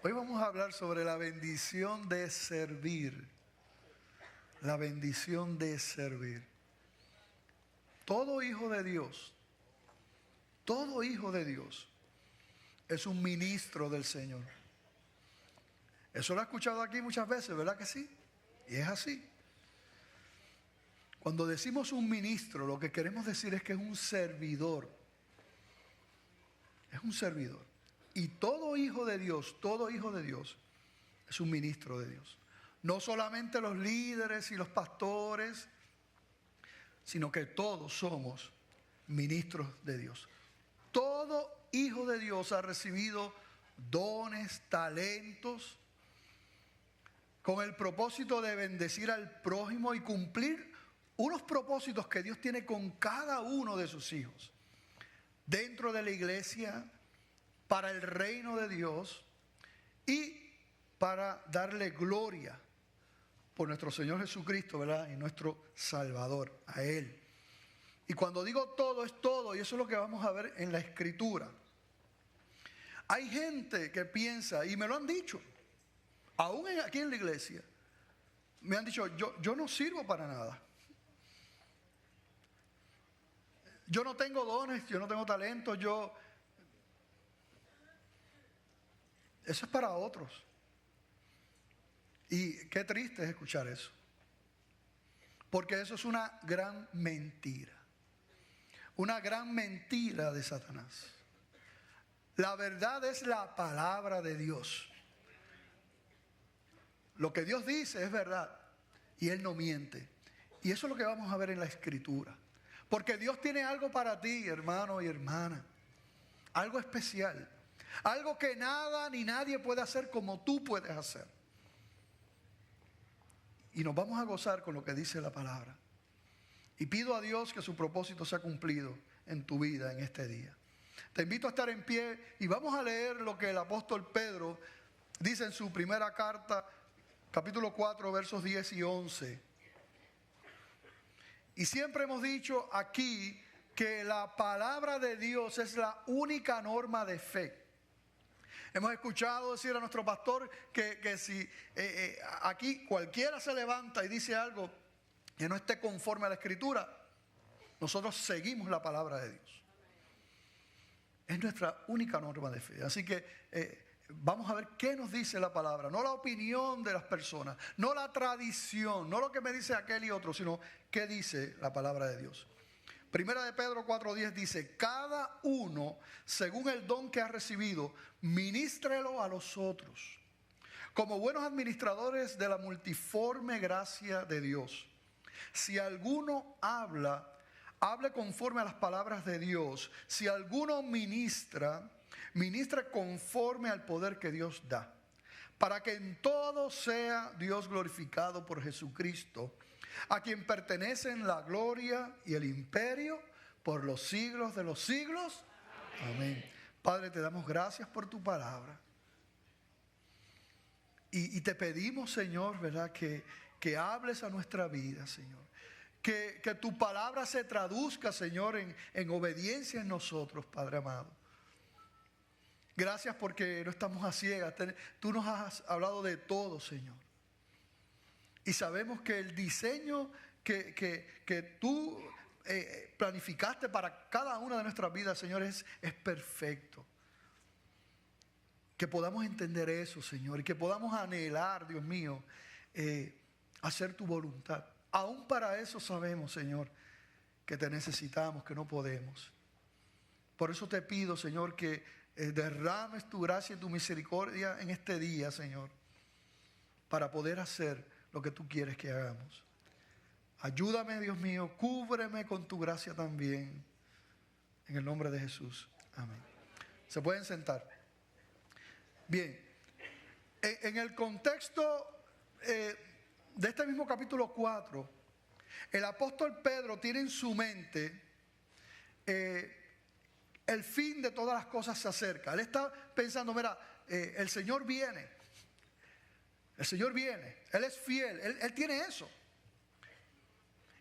Hoy vamos a hablar sobre la bendición de servir. La bendición de servir. Todo hijo de Dios es un ministro del Señor. Eso lo he escuchado aquí muchas veces, ¿verdad que sí? Y es así. Cuando decimos un ministro, lo que queremos decir es que es un servidor. Es un servidor. Y todo hijo de Dios es un ministro de Dios. No solamente los líderes y los pastores, sino que todos somos ministros de Dios. Todo hijo de Dios ha recibido dones, talentos, con el propósito de bendecir al prójimo y cumplir unos propósitos que Dios tiene con cada uno de sus hijos. Dentro de la iglesia, para el reino de Dios y para darle gloria por nuestro Señor Jesucristo, ¿verdad? Y nuestro Salvador, a Él. Y cuando digo todo, es todo, y eso es lo que vamos a ver en la Escritura. Hay gente que piensa, y me lo han dicho, aún aquí en la iglesia, me han dicho, yo no sirvo para nada. Yo no tengo dones, yo no tengo talento, eso es para otros. Y qué triste es escuchar eso. Porque eso es una gran mentira. Una gran mentira de Satanás. La verdad es la palabra de Dios. Lo que Dios dice es verdad. Y Él no miente. Y eso es lo que vamos a ver en la Escritura. Porque Dios tiene algo para ti, hermano y hermana. Algo especial. Algo que nada ni nadie puede hacer como tú puedes hacer. Y nos vamos a gozar con lo que dice la palabra. Y pido a Dios que su propósito sea cumplido en tu vida en este día. Te invito a estar en pie y vamos a leer lo que el apóstol Pedro dice en su primera carta, capítulo 4, versos 10 y 11. Y siempre hemos dicho aquí que la palabra de Dios es la única norma de fe. Hemos escuchado decir a nuestro pastor que si aquí cualquiera se levanta y dice algo que no esté conforme a la Escritura, nosotros seguimos la palabra de Dios. Es nuestra única norma de fe. Así que vamos a ver qué nos dice la palabra. No la opinión de las personas, no la tradición, no lo que me dice aquel y otro, sino qué dice la palabra de Dios. Primera de Pedro 4:10 dice, cada uno, según el don que ha recibido, ministrelo a los otros, como buenos administradores de la multiforme gracia de Dios. Si alguno habla, hable conforme a las palabras de Dios. Si alguno ministra, ministre conforme al poder que Dios da, para que en todo sea Dios glorificado por Jesucristo, a quien pertenecen la gloria y el imperio por los siglos de los siglos. Amén. Padre, te damos gracias por tu palabra. Y te pedimos, Señor, ¿verdad? Que hables a nuestra vida, Señor. Que tu palabra se traduzca, Señor, en obediencia en nosotros, Padre amado. Gracias porque no estamos a ciegas. Tú nos has hablado de todo, Señor. Y sabemos que el diseño que tú planificaste para cada una de nuestras vidas, Señor, es perfecto. Que podamos entender eso, Señor, y que podamos anhelar, Dios mío, hacer tu voluntad. Aún para eso sabemos, Señor, que te necesitamos, que no podemos. Por eso te pido, Señor, que derrames tu gracia y tu misericordia en este día, Señor, para poder hacer lo que tú quieres que hagamos. Ayúdame, Dios mío, cúbreme con tu gracia también. En el nombre de Jesús. Amén. ¿Se pueden sentar? Bien. En el contexto de este mismo capítulo 4, el apóstol Pedro tiene en su mente el fin de todas las cosas se acerca. Él está pensando, mira, el Señor viene. El Señor viene, Él es fiel, Él tiene eso.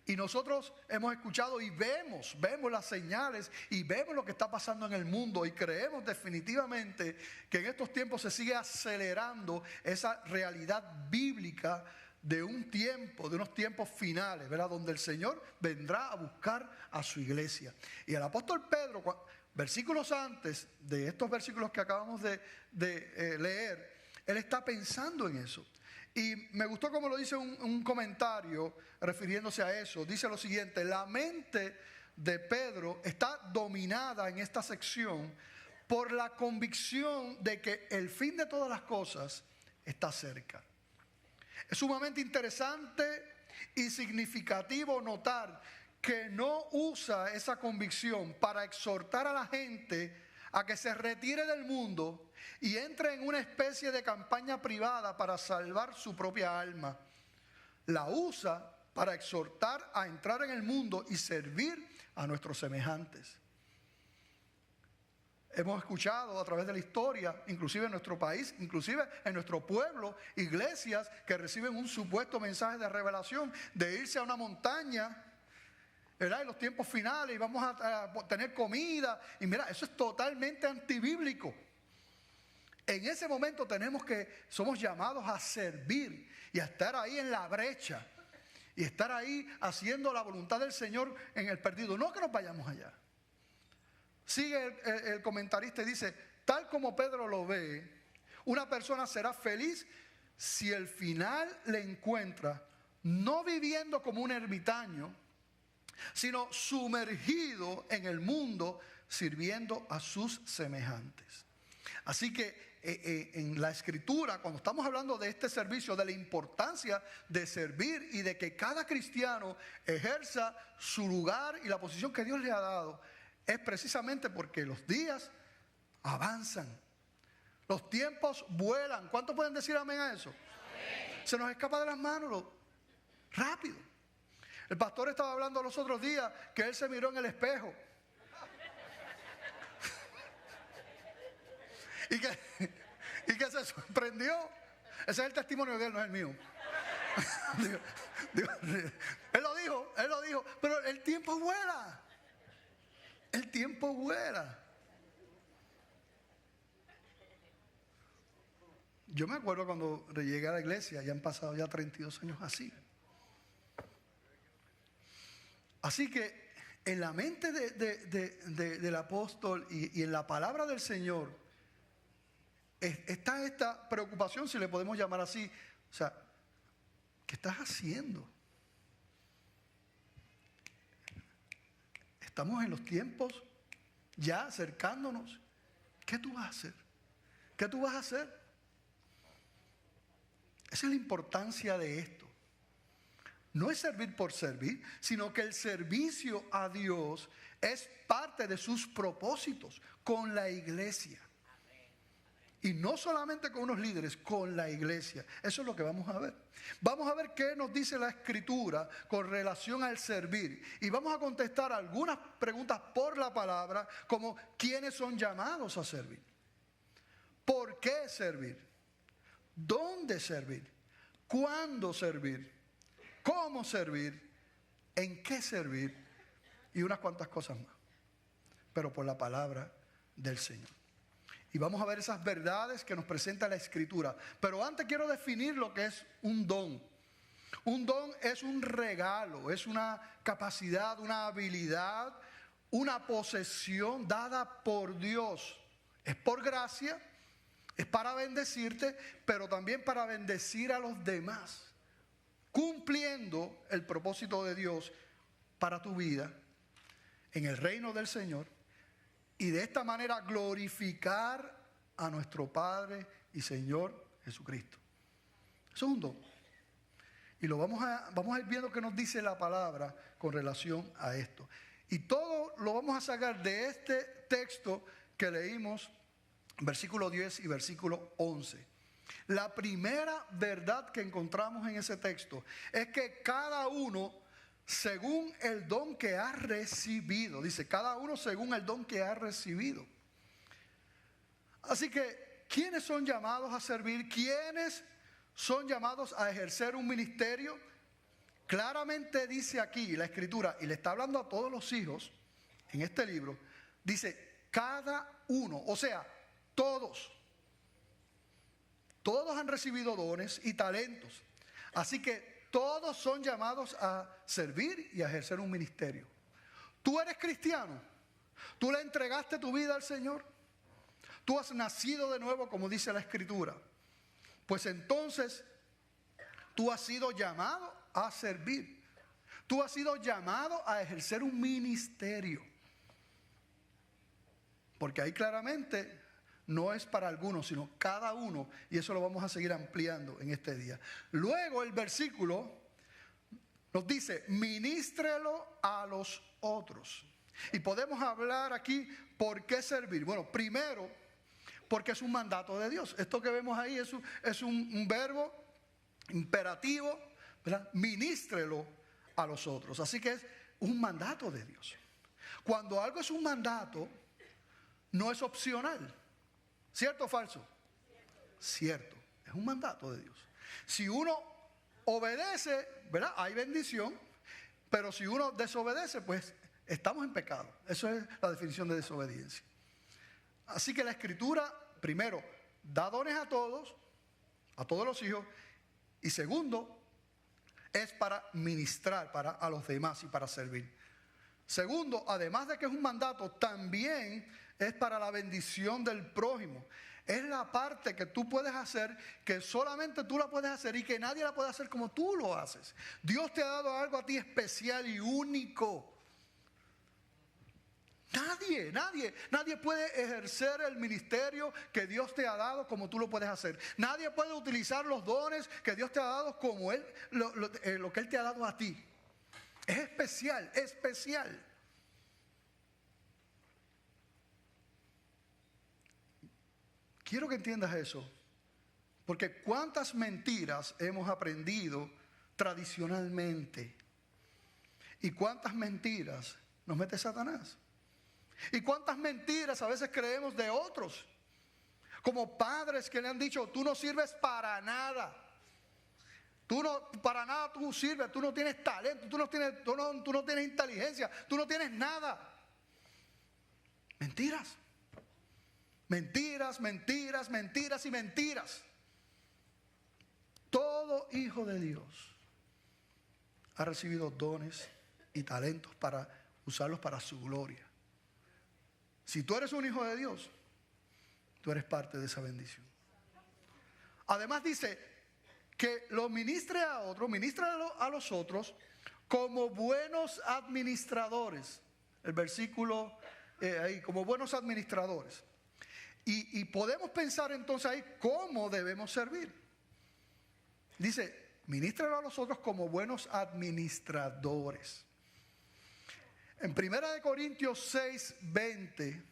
Y nosotros hemos escuchado y vemos las señales y vemos lo que está pasando en el mundo y creemos definitivamente que en estos tiempos se sigue acelerando esa realidad bíblica de un tiempo, de unos tiempos finales, ¿verdad? Donde el Señor vendrá a buscar a su iglesia. Y el apóstol Pedro, versículos antes de estos versículos que acabamos de leer, él está pensando en eso. Y me gustó como lo dice un comentario refiriéndose a eso. Dice lo siguiente: la mente de Pedro está dominada en esta sección por la convicción de que el fin de todas las cosas está cerca. Es sumamente interesante y significativo notar que no usa esa convicción para exhortar a la gente a que se retire del mundo y entre en una especie de campaña privada para salvar su propia alma. La usa para exhortar a entrar en el mundo y servir a nuestros semejantes. Hemos escuchado a través de la historia, inclusive en nuestro país, inclusive en nuestro pueblo, iglesias que reciben un supuesto mensaje de revelación de irse a una montaña, ¿verdad? En los tiempos finales y vamos a tener comida. Y mira, eso es totalmente antibíblico. En ese momento somos llamados a servir y a estar ahí en la brecha y estar ahí haciendo la voluntad del Señor en el perdido. No que nos vayamos allá. Sigue el comentarista y dice: tal como Pedro lo ve, una persona será feliz si el final le encuentra no viviendo como un ermitaño, sino sumergido en el mundo sirviendo a sus semejantes. Así que en la Escritura, cuando estamos hablando de este servicio, de la importancia de servir y de que cada cristiano ejerza su lugar y la posición que Dios le ha dado, es precisamente porque los días avanzan, los tiempos vuelan. ¿Cuántos pueden decir amén a eso? Amén. Se nos escapa de las manos rápido. El pastor estaba hablando los otros días que él se miró en el espejo y que se sorprendió. Ese es el testimonio de él, no es el mío. Él lo dijo, pero el tiempo vuela. El tiempo vuela. Yo me acuerdo cuando llegué a la iglesia, ya han pasado ya 32 años así. Así que en la mente del apóstol y en la palabra del Señor está esta preocupación, si le podemos llamar así. O sea, ¿qué estás haciendo? Estamos en los tiempos ya acercándonos. ¿Qué tú vas a hacer? ¿Qué tú vas a hacer? Esa es la importancia de esto. No es servir por servir, sino que el servicio a Dios es parte de sus propósitos con la iglesia. Y no solamente con unos líderes, con la iglesia. Eso es lo que vamos a ver. Vamos a ver qué nos dice la Escritura con relación al servir. Y vamos a contestar algunas preguntas por la palabra, como ¿quiénes son llamados a servir? ¿Por qué servir? ¿Dónde servir? ¿Cuándo servir? ¿Cómo servir? ¿En qué servir? Y unas cuantas cosas más. Pero por la palabra del Señor. Y vamos a ver esas verdades que nos presenta la Escritura. Pero antes quiero definir lo que es un don. Un don es un regalo, es una capacidad, una habilidad, una posesión dada por Dios. Es por gracia, es para bendecirte, pero también para bendecir a los demás, cumpliendo el propósito de Dios para tu vida en el reino del Señor. Y de esta manera glorificar a nuestro Padre y Señor Jesucristo. Eso es un don. Y vamos a ir viendo qué nos dice la palabra con relación a esto. Y todo lo vamos a sacar de este texto que leímos, versículo 10 y versículo 11. La primera verdad que encontramos en ese texto es que cada uno según el don que ha recibido. Dice, cada uno según el don que ha recibido. Así que, ¿quiénes son llamados a servir? ¿Quiénes son llamados a ejercer un ministerio? claramente dice aquí la Escritura, y le está hablando a todos los hijos en este libro, dice cada uno, o sea, todos han recibido dones y talentos. Así que todos son llamados a servir y a ejercer un ministerio. Tú eres cristiano, tú le entregaste tu vida al Señor, tú has nacido de nuevo, como dice la Escritura. Pues entonces tú has sido llamado a servir. Tú has sido llamado a ejercer un ministerio. Porque ahí claramente no es para algunos, sino cada uno. Y eso lo vamos a seguir ampliando en este día. Luego el versículo nos dice, ministrelo a los otros. Y podemos hablar aquí, ¿por qué servir? Bueno, primero, porque es un mandato de Dios. Esto que vemos ahí es un verbo imperativo, ¿verdad? Ministrelo a los otros. Así que es un mandato de Dios. Cuando algo es un mandato, no es opcional. ¿Cierto o falso? Cierto. Es un mandato de Dios. Si uno obedece, ¿verdad? Hay bendición. Pero si uno desobedece, pues estamos en pecado. Eso es la definición de desobediencia. Así que la Escritura, primero, da dones a todos los hijos. Y segundo, es para ministrar a los demás y para servir. Segundo, además de que es un mandato, también es para la bendición del prójimo. Es la parte que tú puedes hacer, que solamente tú la puedes hacer y que nadie la puede hacer como tú lo haces. Dios te ha dado algo a ti especial y único. Nadie puede ejercer el ministerio que Dios te ha dado como tú lo puedes hacer. Nadie puede utilizar los dones que Dios te ha dado como lo que Él te ha dado a ti. Es especial, especial. Quiero que entiendas eso, porque cuántas mentiras hemos aprendido tradicionalmente y cuántas mentiras nos mete Satanás. Y cuántas mentiras a veces creemos de otros, como padres que le han dicho, tú no sirves para nada. Para nada tú sirves, tú no tienes talento, tú no tienes inteligencia, tú no tienes nada. Mentiras. Mentiras, mentiras, mentiras y mentiras. Todo hijo de Dios ha recibido dones y talentos para usarlos para su gloria. Si tú eres un hijo de Dios, tú eres parte de esa bendición. Además dice que lo ministre a otros, ministralo a los otros como buenos administradores. El versículo ahí, como buenos administradores. Y podemos pensar entonces ahí cómo debemos servir. Dice, ministralo a los otros como buenos administradores. En 1 Corintios 6, 20,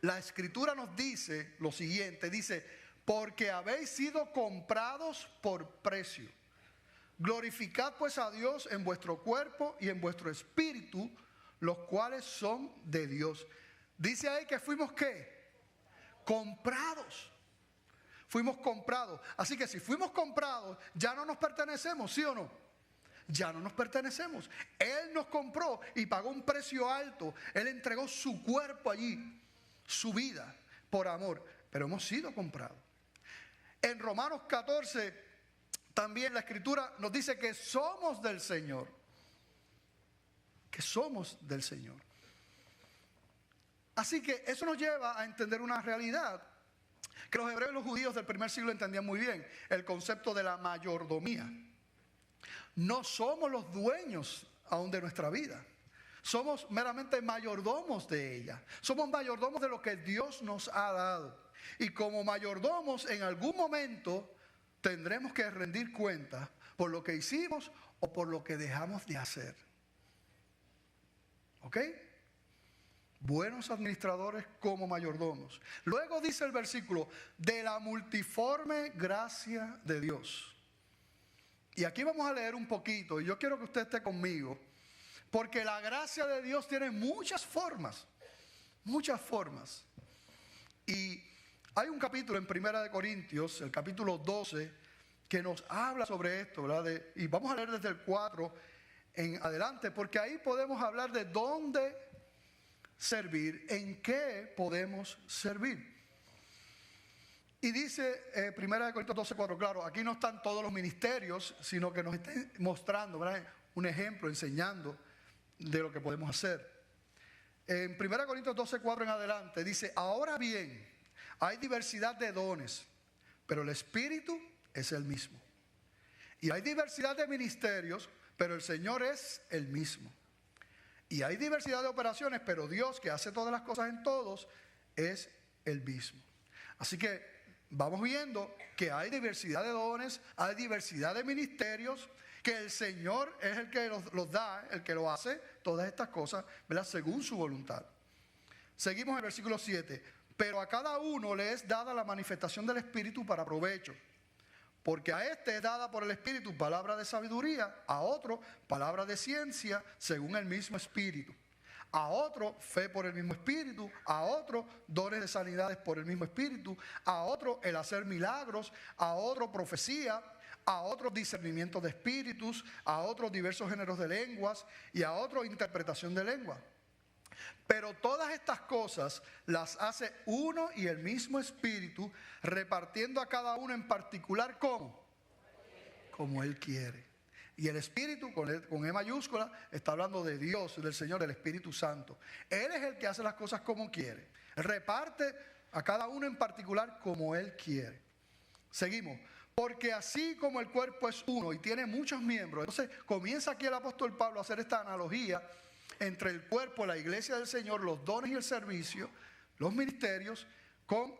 la Escritura nos dice lo siguiente, dice, porque habéis sido comprados por precio. Glorificad pues a Dios en vuestro cuerpo y en vuestro espíritu, los cuales son de Dios. Dice ahí que fuimos ¿qué? Comprados. Fuimos comprados. Así que si fuimos comprados, ya no nos pertenecemos, ¿sí o no? Ya no nos pertenecemos. Él nos compró y pagó un precio alto. Él entregó su cuerpo allí, su vida, por amor. Pero hemos sido comprados. En Romanos 14, también la Escritura nos dice que somos del Señor. Que somos del Señor. Así que eso nos lleva a entender una realidad que los hebreos y los judíos del primer siglo entendían muy bien, el concepto de la mayordomía. No somos los dueños aún de nuestra vida, somos meramente mayordomos de ella, somos mayordomos de lo que Dios nos ha dado. Y como mayordomos en algún momento tendremos que rendir cuenta por lo que hicimos o por lo que dejamos de hacer. ¿Ok? Buenos administradores como mayordomos. Luego dice el versículo, de la multiforme gracia de Dios. Y aquí vamos a leer un poquito, y yo quiero que usted esté conmigo, porque la gracia de Dios tiene muchas formas, muchas formas. Y hay un capítulo en 1 Corintios, el capítulo 12, que nos habla sobre esto, ¿verdad? Y vamos a leer desde el 4 en adelante, porque ahí podemos hablar de dónde servir, en qué podemos servir. Y dice 1 Corintios 12:4, claro, aquí no están todos los ministerios, sino que nos está mostrando, ¿verdad?, un ejemplo, enseñando de lo que podemos hacer. En 1 Corintios 12:4 en adelante dice: ahora bien, hay diversidad de dones, pero el Espíritu es el mismo. Y hay diversidad de ministerios, pero el Señor es el mismo. Y hay diversidad de operaciones, pero Dios, que hace todas las cosas en todos, es el mismo. Así que vamos viendo que hay diversidad de dones, hay diversidad de ministerios, que el Señor es el que los da, el que lo hace, todas estas cosas, ¿verdad?, según su voluntad. Seguimos en el versículo 7. Pero a cada uno le es dada la manifestación del Espíritu para provecho. Porque a este es dada por el Espíritu palabra de sabiduría, a otro palabra de ciencia según el mismo Espíritu, a otro fe por el mismo Espíritu, a otro dones de sanidades por el mismo Espíritu, a otro el hacer milagros, a otro profecía, a otro discernimiento de espíritus, a otros diversos géneros de lenguas y a otro interpretación de lengua. Pero todas estas cosas las hace uno y el mismo Espíritu, repartiendo a cada uno en particular como Él quiere. Y el Espíritu, con E mayúscula, está hablando de Dios, del Señor, del Espíritu Santo. Él es el que hace las cosas como quiere. Reparte a cada uno en particular como Él quiere. Seguimos. Porque así como el cuerpo es uno y tiene muchos miembros, entonces comienza aquí el apóstol Pablo a hacer esta analogía entre el cuerpo, la iglesia del Señor, los dones y el servicio, los ministerios, con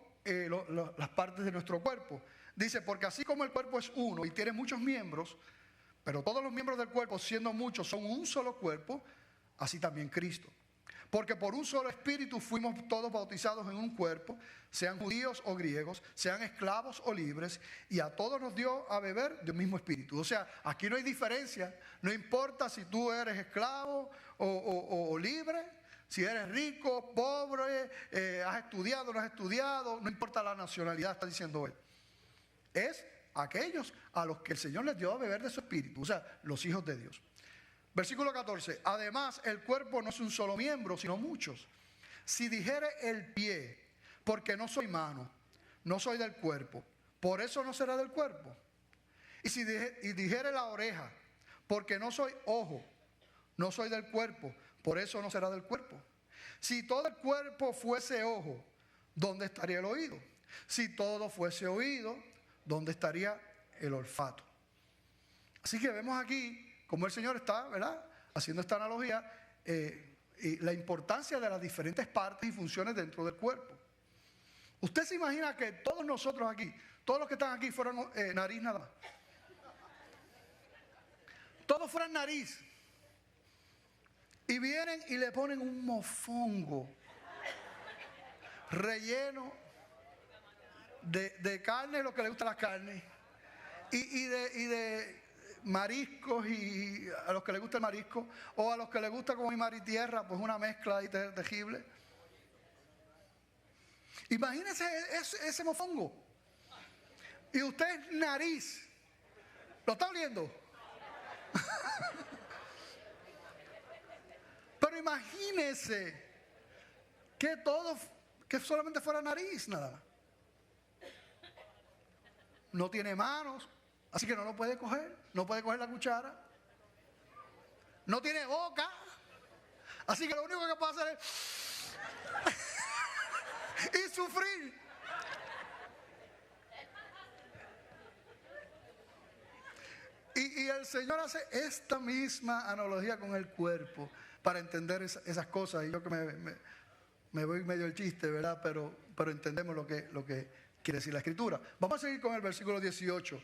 las partes de nuestro cuerpo. Dice, porque así como el cuerpo es uno y tiene muchos miembros, pero todos los miembros del cuerpo, siendo muchos, son un solo cuerpo, así también Cristo. Porque por un solo espíritu fuimos todos bautizados en un cuerpo, sean judíos o griegos, sean esclavos o libres, y a todos nos dio a beber del mismo espíritu. O sea, aquí no hay diferencia, no importa si tú eres esclavo o libre, si eres rico, pobre, has estudiado, no has estudiado, no importa la nacionalidad, está diciendo él. Es aquellos a los que el Señor les dio a beber de su espíritu, o sea, los hijos de Dios. Versículo 14, además el cuerpo no es un solo miembro, sino muchos. Si dijere el pie, porque no soy mano, no soy del cuerpo, por eso no será del cuerpo. Y si dijere la oreja, porque no soy ojo, no soy del cuerpo, por eso no será del cuerpo. Si todo el cuerpo fuese ojo, ¿dónde estaría el oído? Si todo fuese oído, ¿dónde estaría el olfato? Así que vemos aquí como el Señor está, ¿verdad?, haciendo esta analogía, y la importancia de las diferentes partes y funciones dentro del cuerpo. Usted se imagina que todos nosotros aquí, todos los que están aquí fueran nariz nada más. Todos fueran nariz. Y vienen y le ponen un mofongo relleno de carne, lo que le gusta la carne, y de mariscos, y a los que les gusta el marisco, o a los que les gusta como mi mar y tierra, pues una mezcla ahí terrible. Imagínense ese mofongo. Y usted es nariz. ¿Lo está oliendo? Pero imagínese que solamente fuera nariz nada más. No tiene manos, así que no lo puede coger, no puede coger la cuchara. No tiene boca, así que lo único que puede hacer es y sufrir. Y el Señor hace esta misma analogía con el cuerpo para entender esas cosas. Y yo que me voy medio el chiste, ¿verdad? Pero entendemos lo que quiere decir la Escritura. Vamos a seguir con el versículo 18.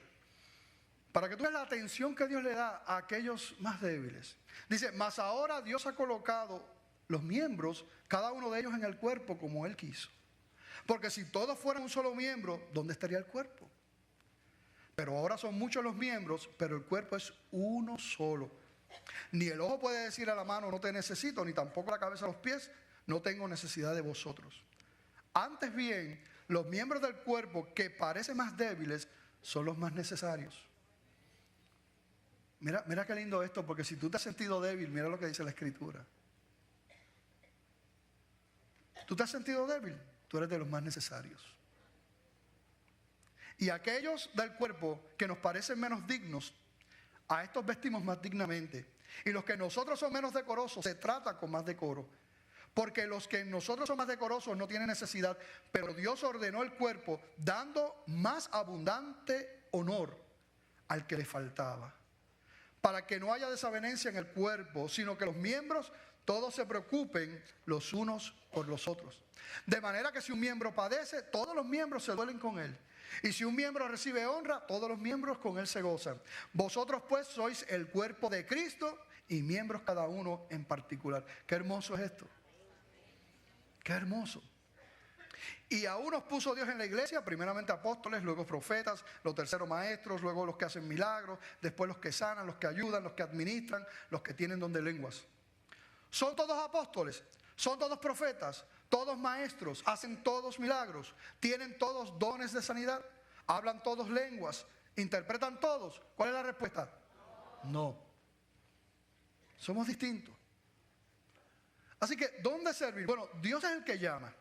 Para que tú veas la atención que Dios le da a aquellos más débiles. Dice, mas ahora Dios ha colocado los miembros, cada uno de ellos en el cuerpo como Él quiso. Porque si todos fueran un solo miembro, ¿dónde estaría el cuerpo? Pero ahora son muchos los miembros, pero el cuerpo es uno solo. Ni el ojo puede decir a la mano, no te necesito, ni tampoco la cabeza a los pies, no tengo necesidad de vosotros. Antes bien, los miembros del cuerpo que parecen más débiles son los más necesarios. Mira qué lindo esto, porque si tú te has sentido débil, mira lo que dice la Escritura. ¿Tú te has sentido débil? Tú eres de los más necesarios. Y aquellos del cuerpo que nos parecen menos dignos, a estos vestimos más dignamente. Y los que nosotros son menos decorosos, se trata con más decoro. Porque los que nosotros son más decorosos no tienen necesidad, pero Dios ordenó el cuerpo dando más abundante honor al que le faltaba. Para que no haya desavenencia en el cuerpo, sino que los miembros todos se preocupen los unos por los otros. De manera que si un miembro padece, todos los miembros se duelen con él. Y si un miembro recibe honra, todos los miembros con él se gozan. Vosotros pues sois el cuerpo de Cristo y miembros cada uno en particular. Qué hermoso es esto. Qué hermoso. Y a unos puso Dios en la iglesia, primeramente apóstoles, luego profetas, los terceros maestros, luego los que hacen milagros, después los que sanan, los que ayudan, los que administran, los que tienen don de lenguas. ¿Son todos apóstoles? ¿Son todos profetas? ¿Todos maestros? ¿Hacen todos milagros? ¿Tienen todos dones de sanidad? ¿Hablan todos lenguas? ¿Interpretan todos? ¿Cuál es la respuesta? No. Somos distintos. Así que, ¿dónde servir? Bueno, Dios es el que llama.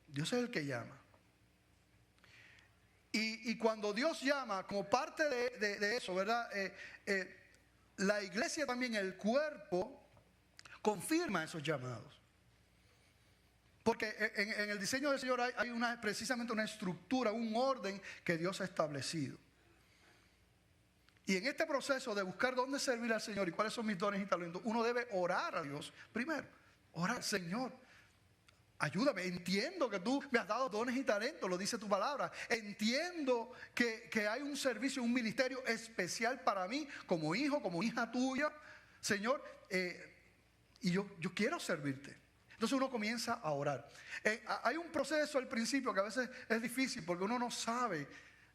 Dios es el que llama. Y cuando Dios llama, como parte de eso, ¿verdad? La iglesia también, el cuerpo, confirma esos llamados. Porque en el diseño del Señor hay precisamente una estructura, un orden que Dios ha establecido. Y en este proceso de buscar dónde servir al Señor y cuáles son mis dones y talentos, uno debe orar a Dios primero. Orar, Señor, ayúdame, entiendo que tú me has dado dones y talentos, lo dice tu palabra. Entiendo que hay un servicio, un ministerio especial para mí, como hijo, como hija tuya, Señor, y yo quiero servirte. Entonces uno comienza a orar. Hay un proceso al principio que a veces es difícil porque uno no sabe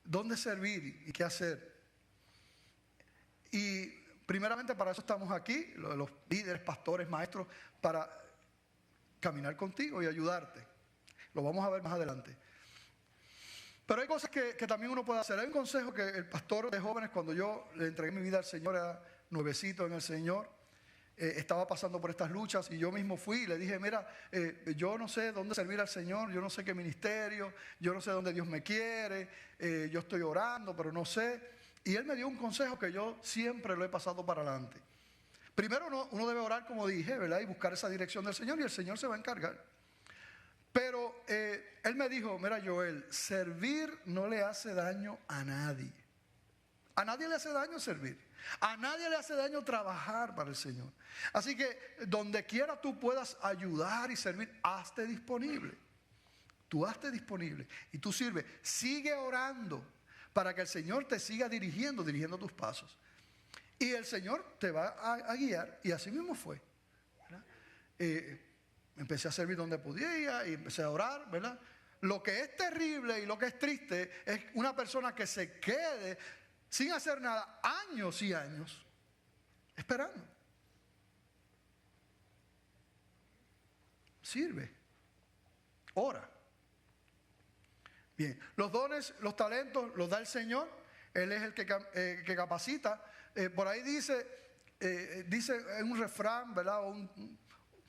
dónde servir y qué hacer. Y primeramente para eso estamos aquí, los líderes, pastores, maestros, para caminar contigo y ayudarte. Lo vamos a ver más adelante. Pero hay cosas que también uno puede hacer. Hay un consejo que el pastor de jóvenes, cuando yo le entregué mi vida al Señor, era nuevecito en el Señor, estaba pasando por estas luchas y yo mismo fui y le dije, mira, yo no sé dónde servir al Señor, yo no sé qué ministerio, yo no sé dónde Dios me quiere, yo estoy orando, pero no sé. Y él me dio un consejo que yo siempre lo he pasado para adelante. Primero uno debe orar, como dije, ¿verdad? Y buscar esa dirección del Señor y el Señor se va a encargar. Pero él me dijo, mira Joel, servir no le hace daño a nadie. A nadie le hace daño servir. A nadie le hace daño trabajar para el Señor. Así que donde quiera tú puedas ayudar y servir, hazte disponible. Tú hazte disponible y tú sirve. Sigue orando para que el Señor te siga dirigiendo tus pasos. Y el Señor te va a guiar. Y así mismo fue, ¿verdad? Empecé a servir donde podía y empecé a orar, ¿verdad? Lo que es terrible y lo que es triste es una persona que se quede sin hacer nada años y años esperando. Sirve. Ora. Bien, los dones, los talentos los da el Señor. Él es el que capacita. Por ahí dice en un refrán, ¿verdad?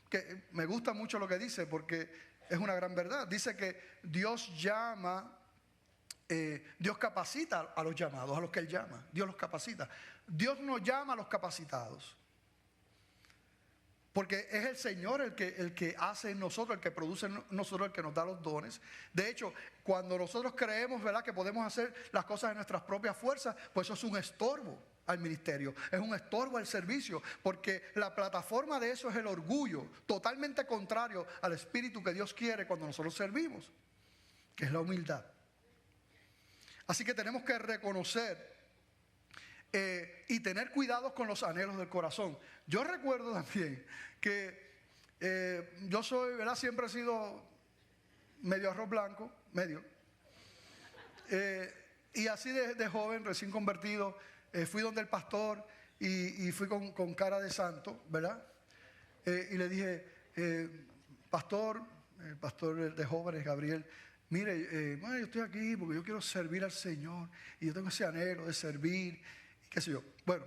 Que me gusta mucho lo que dice porque es una gran verdad. Dice que Dios llama, Dios capacita a los llamados, a los que Él llama. Dios los capacita. Dios no llama a los capacitados. Porque es el Señor el que hace en nosotros, el que produce en nosotros, el que nos da los dones. De hecho, cuando nosotros creemos, ¿verdad?, que podemos hacer las cosas de nuestras propias fuerzas, pues eso es un estorbo al ministerio, es un estorbo al servicio, porque la plataforma de eso es el orgullo, totalmente contrario al espíritu que Dios quiere cuando nosotros servimos, que es la humildad. Así que tenemos que reconocer y tener cuidado con los anhelos del corazón. Yo recuerdo también que yo soy, ¿verdad? Siempre he sido medio arroz blanco, medio. Y así de joven, recién convertido, fui donde el pastor y fui con cara de santo, ¿verdad? Y le dije, pastor, el pastor de jóvenes, Gabriel, mire, bueno, yo estoy aquí porque yo quiero servir al Señor y yo tengo ese anhelo de servir, y qué sé yo. Bueno,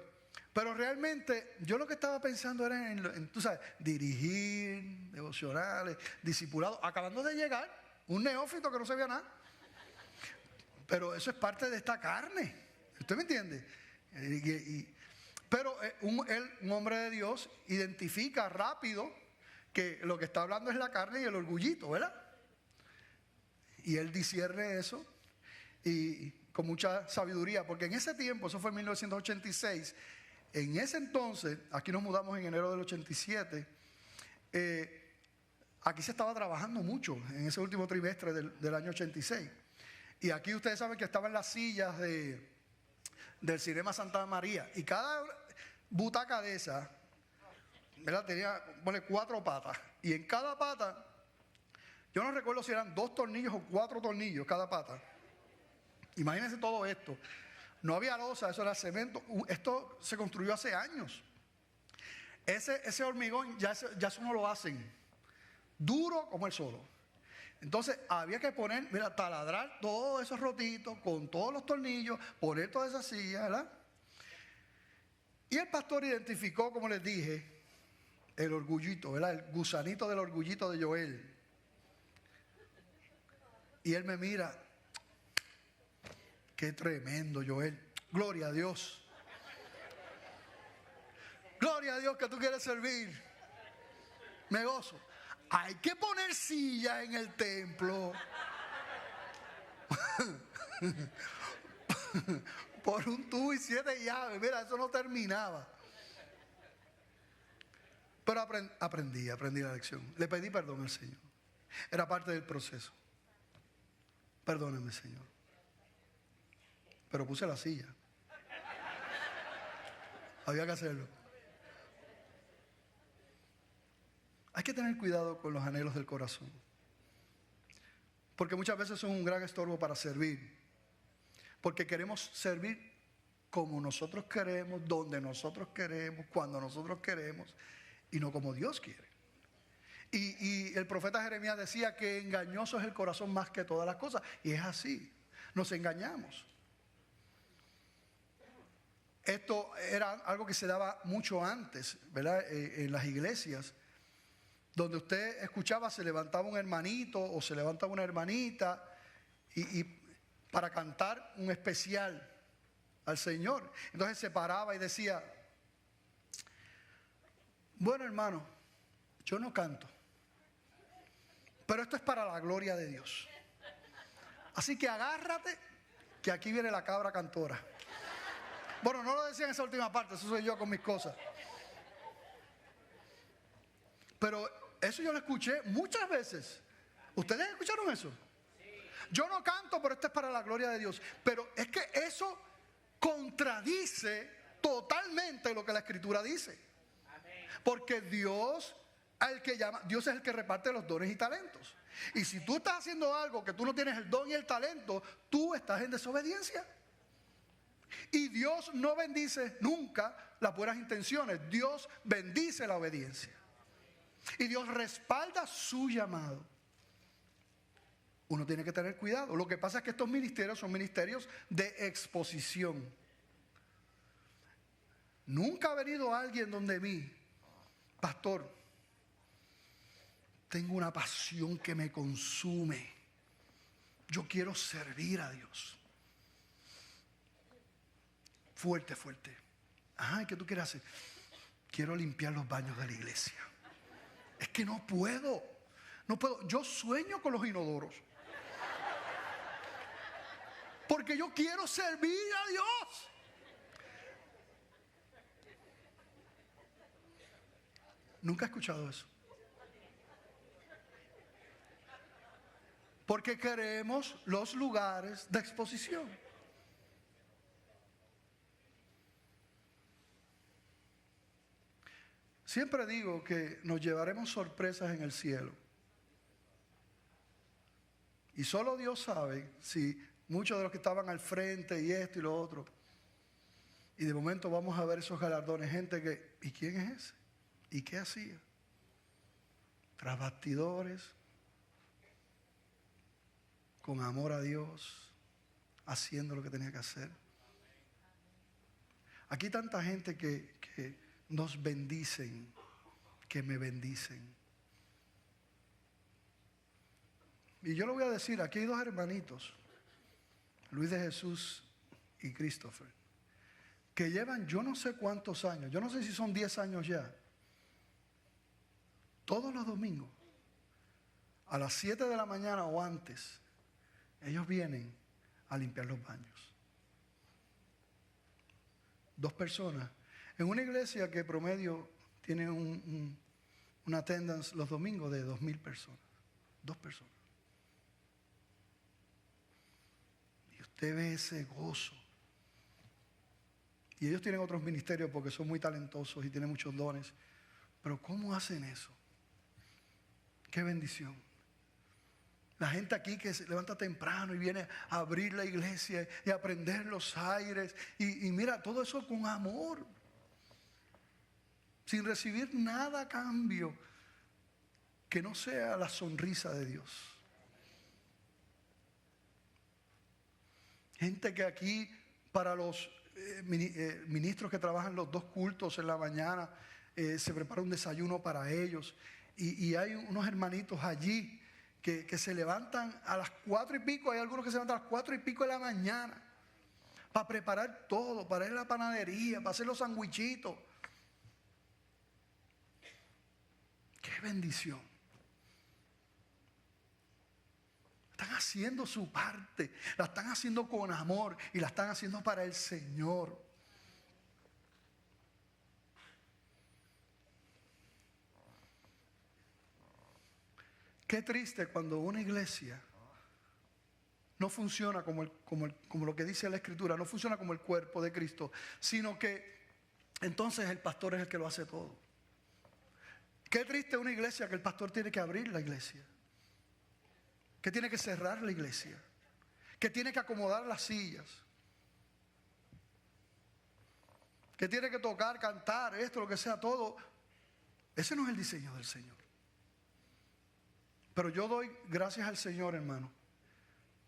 pero realmente yo lo que estaba pensando era en tú sabes, dirigir, devocionales, discipulado, acabando de llegar, un neófito que no sabía nada. Pero eso es parte de esta carne, ¿usted me entiende? Pero un hombre de Dios identifica rápido que lo que está hablando es la carne y el orgullito, ¿verdad? Y él discierne eso y con mucha sabiduría, porque en ese tiempo, eso fue en 1986, en ese entonces, aquí nos mudamos en enero del 87, aquí se estaba trabajando mucho en ese último trimestre del año 86. Y aquí ustedes saben que estaban las sillas del Cinema Santa María. Y cada butaca de esa, ¿verdad? Tenía, bueno, 4 patas. Y en cada pata, yo no recuerdo si eran 2 tornillos o 4 tornillos cada pata. Imagínense todo esto. No había losa, eso era cemento. Esto se construyó hace años. Ese hormigón ya eso no lo hacen. Duro como el solo. Entonces había que poner, mira, taladrar todos esos rotitos con todos los tornillos, poner todas esas sillas, ¿verdad? Y el pastor identificó, como les dije, el orgullito, ¿verdad? El gusanito del orgullito de Joel. Y él me mira, qué tremendo, Joel. Gloria a Dios. Gloria a Dios que tú quieres servir. Me gozo. Hay que poner sillas en el templo. Por un tubo y 7 llaves. Mira, eso no terminaba. Pero aprendí la lección. Le pedí perdón al Señor. Era parte del proceso. Perdóneme, Señor. Pero puse la silla. Había que hacerlo. Hay que tener cuidado con los anhelos del corazón. Porque muchas veces son un gran estorbo para servir. Porque queremos servir como nosotros queremos, donde nosotros queremos, cuando nosotros queremos, y no como Dios quiere. Y el profeta Jeremías decía que engañoso es el corazón más que todas las cosas. Y es así, nos engañamos. Esto era algo que se daba mucho antes, ¿verdad? En las iglesias, donde usted escuchaba, se levantaba un hermanito o se levantaba una hermanita y para cantar un especial al Señor. Entonces se paraba y decía, bueno, hermano, yo no canto, pero esto es para la gloria de Dios. Así que agárrate, que aquí viene la cabra cantora. Bueno, no lo decía en esa última parte, eso soy yo con mis cosas. Pero eso yo lo escuché muchas veces. ¿Ustedes escucharon eso? Yo no canto, pero esto es para la gloria de Dios. Pero es que eso contradice totalmente lo que la Escritura dice. Porque Dios es el que reparte los dones y talentos. Y si tú estás haciendo algo que tú no tienes el don y el talento, tú estás en desobediencia. Y Dios no bendice nunca las buenas intenciones. Dios bendice la obediencia. Y Dios respalda su llamado. Uno tiene que tener cuidado. Lo que pasa es que estos ministerios son ministerios de exposición. Nunca ha venido alguien donde mí, pastor, tengo una pasión que me consume. Yo quiero servir a Dios. Fuerte, fuerte. Ajá, ¿qué tú quieres hacer? Quiero limpiar los baños de la iglesia. Es que no puedo. Yo sueño con los inodoros. Porque yo quiero servir a Dios. Nunca he escuchado eso. Porque queremos los lugares de exposición. Siempre digo que nos llevaremos sorpresas en el cielo. Y solo Dios sabe si muchos de los que estaban al frente y esto y lo otro. Y de momento vamos a ver esos galardones. Gente que, ¿y quién es ese? ¿Y qué hacía? Tras bastidores, con amor a Dios, haciendo lo que tenía que hacer. Aquí hay tanta gente que nos bendicen, que me bendicen. Y yo lo voy a decir, aquí hay dos hermanitos, Luis de Jesús y Christopher, que llevan yo no sé cuántos años, yo no sé si son 10 años ya, todos los domingos, a las 7 de la mañana o antes, ellos vienen a limpiar los baños. 2 personas, en una iglesia que promedio tiene una attendance los domingos de 2,000 personas, 2 personas. Y usted ve ese gozo. Y ellos tienen otros ministerios porque son muy talentosos y tienen muchos dones. Pero ¿cómo hacen eso? ¡Qué bendición! La gente aquí que se levanta temprano y viene a abrir la iglesia y a prender los aires. Y mira, todo eso con amor. Sin recibir nada a cambio que no sea la sonrisa de Dios. Gente que aquí para los ministros que trabajan los 2 cultos en la mañana, se prepara un desayuno para ellos. Y hay unos hermanitos allí que se levantan a las 4 y pico, hay algunos que se levantan a las 4 y pico de la mañana para preparar todo, para ir a la panadería, para hacer los sandwichitos. ¡Qué bendición! Están haciendo su parte, la están haciendo con amor y la están haciendo para el Señor. Qué triste cuando una iglesia no funciona como lo que dice la Escritura, no funciona como el cuerpo de Cristo, sino que entonces el pastor es el que lo hace todo. Qué triste una iglesia que el pastor tiene que abrir la iglesia, que tiene que cerrar la iglesia, que tiene que acomodar las sillas, que tiene que tocar, cantar, esto, lo que sea, todo. Ese no es el diseño del Señor. Pero yo doy gracias al Señor, hermano,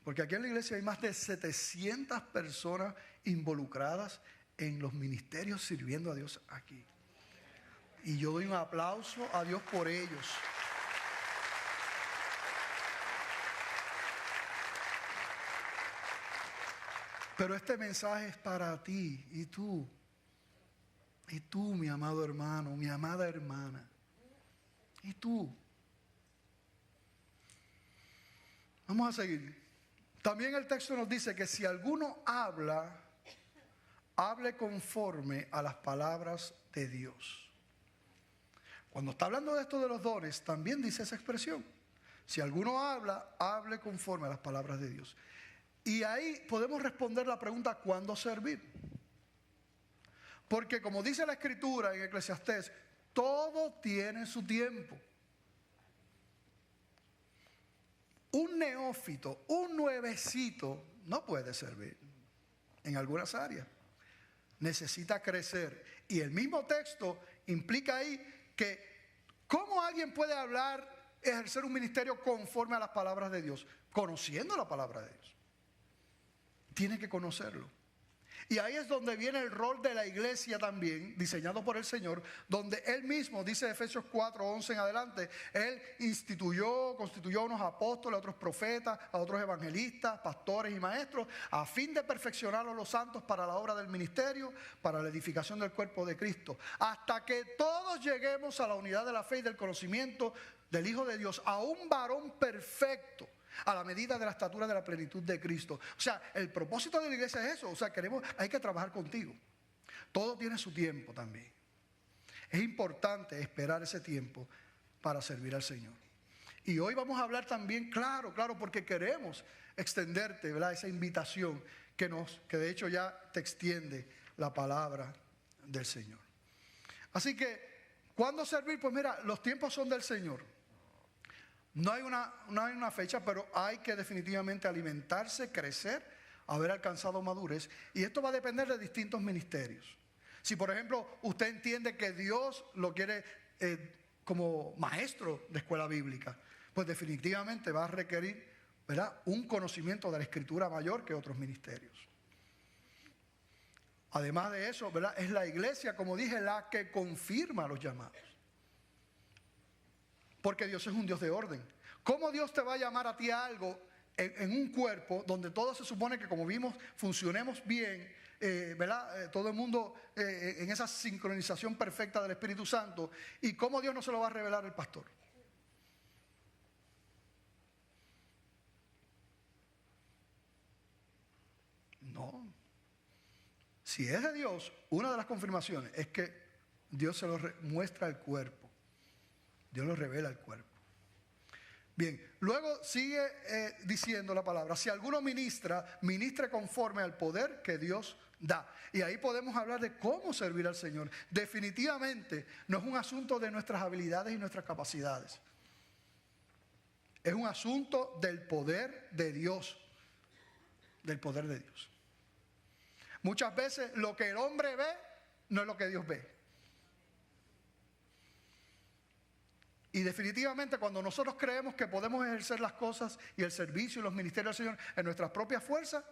porque aquí en la iglesia hay más de 700 personas involucradas en los ministerios sirviendo a Dios aquí. Y yo doy un aplauso a Dios por ellos. Pero este mensaje es para ti y tú, mi amado hermano, mi amada hermana, y tú. Vamos a seguir. También el texto nos dice que si alguno habla, hable conforme a las palabras de Dios. Cuando está hablando de esto de los dones, también dice esa expresión. Si alguno habla, hable conforme a las palabras de Dios. Y ahí podemos responder la pregunta, ¿cuándo servir? Porque como dice la Escritura en Eclesiastés, todo tiene su tiempo. Un neófito, un nuevecito, no puede servir en algunas áreas. Necesita crecer. Y el mismo texto implica ahí que ¿cómo alguien puede hablar, ejercer un ministerio conforme a las palabras de Dios? Conociendo la palabra de Dios. Tiene que conocerlo. Y ahí es donde viene el rol de la iglesia también, diseñado por el Señor, donde Él mismo, dice Efesios 4:11 en adelante, Él constituyó a unos apóstoles, a otros profetas, a otros evangelistas, pastores y maestros, a fin de perfeccionar a los santos para la obra del ministerio, para la edificación del cuerpo de Cristo, hasta que todos lleguemos a la unidad de la fe y del conocimiento del Hijo de Dios, a un varón perfecto, a la medida de la estatura de la plenitud de Cristo. O sea, el propósito de la iglesia es eso. O sea, hay que trabajar contigo. Todo tiene su tiempo también. Es importante esperar ese tiempo para servir al Señor. Y hoy vamos a hablar también, claro, porque queremos extenderte, ¿verdad?, esa invitación que de hecho ya te extiende la palabra del Señor. Así que, ¿cuándo servir? Pues mira, los tiempos son del Señor. No hay una fecha, pero hay que definitivamente alimentarse, crecer, haber alcanzado madurez. Y esto va a depender de distintos ministerios. Si, por ejemplo, usted entiende que Dios lo quiere como maestro de escuela bíblica, pues definitivamente va a requerir ¿verdad?, un conocimiento de la Escritura mayor que otros ministerios. Además de eso, ¿verdad?, es la iglesia, como dije, la que confirma los llamados. Porque Dios es un Dios de orden. ¿Cómo Dios te va a llamar a ti a algo en un cuerpo donde todo se supone que, como vimos, funcionemos bien, ¿verdad? Todo el mundo en esa sincronización perfecta del Espíritu Santo? ¿Y cómo Dios no se lo va a revelar al pastor? No. Si es de Dios, una de las confirmaciones es que Dios se lo muestra al cuerpo. Dios lo revela al cuerpo. Bien, luego sigue diciendo la palabra: si alguno ministra, ministre conforme al poder que Dios da. Y ahí podemos hablar de cómo servir al Señor. Definitivamente no es un asunto de nuestras habilidades y nuestras capacidades. Es un asunto del poder de Dios. Del poder de Dios. Muchas veces lo que el hombre ve no es lo que Dios ve. Y definitivamente cuando nosotros creemos que podemos ejercer las cosas y el servicio y los ministerios del Señor en nuestras propias fuerzas,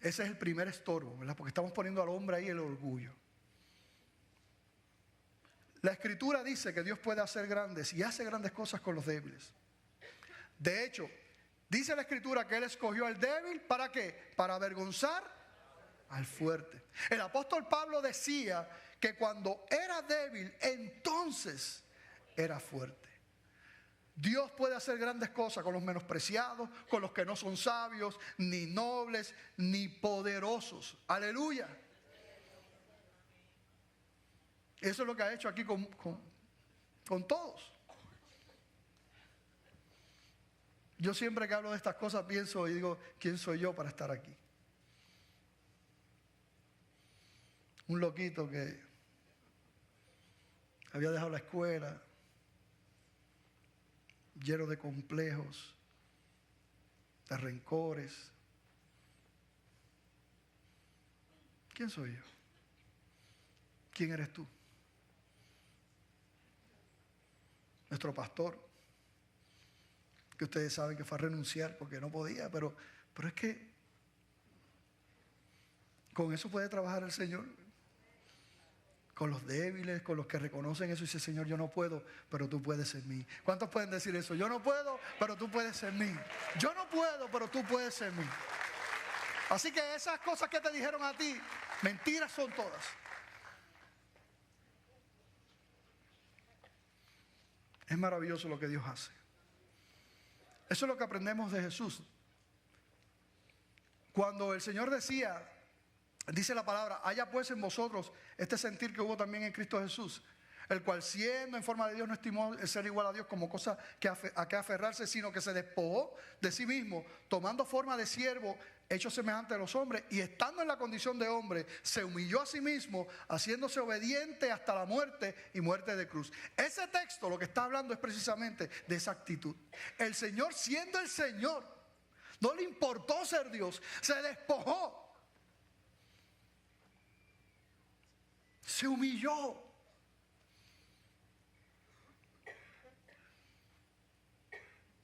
ese es el primer estorbo, ¿verdad? Porque estamos poniendo al hombre ahí el orgullo. La Escritura dice que Dios puede hacer grandes y hace grandes cosas con los débiles. De hecho, dice la Escritura que Él escogió al débil, ¿para qué? Para avergonzar al fuerte. El apóstol Pablo decía que cuando era débil, entonces era fuerte. Dios puede hacer grandes cosas con los menospreciados, con los que no son sabios, ni nobles, ni poderosos. Aleluya. Eso es lo que ha hecho aquí con todos. Yo siempre que hablo de estas cosas pienso y digo, ¿quién soy yo para estar aquí? Un loquito que había dejado la escuela, lleno de complejos, de rencores. ¿Quién soy yo? ¿Quién eres tú? Nuestro pastor, que ustedes saben que fue a renunciar porque no podía, pero es que con eso puede trabajar el Señor. Con los débiles, con los que reconocen eso y dicen: Señor, yo no puedo, pero tú puedes en mí. ¿Cuántos pueden decir eso? Yo no puedo, pero tú puedes en mí. Yo no puedo, pero tú puedes en mí. Así que esas cosas que te dijeron a ti, mentiras son todas. Es maravilloso lo que Dios hace. Eso es lo que aprendemos de Jesús. Cuando el Señor decía, dice la palabra: haya pues en vosotros este sentir que hubo también en Cristo Jesús, el cual siendo en forma de Dios no estimó el ser igual a Dios como cosa a que aferrarse, sino que se despojó de sí mismo, tomando forma de siervo, hecho semejante a los hombres, y estando en la condición de hombre, se humilló a sí mismo, haciéndose obediente hasta la muerte y muerte de cruz. Ese texto lo que está hablando es precisamente de esa actitud. El Señor, siendo el Señor, no le importó ser Dios, se despojó. Se humilló.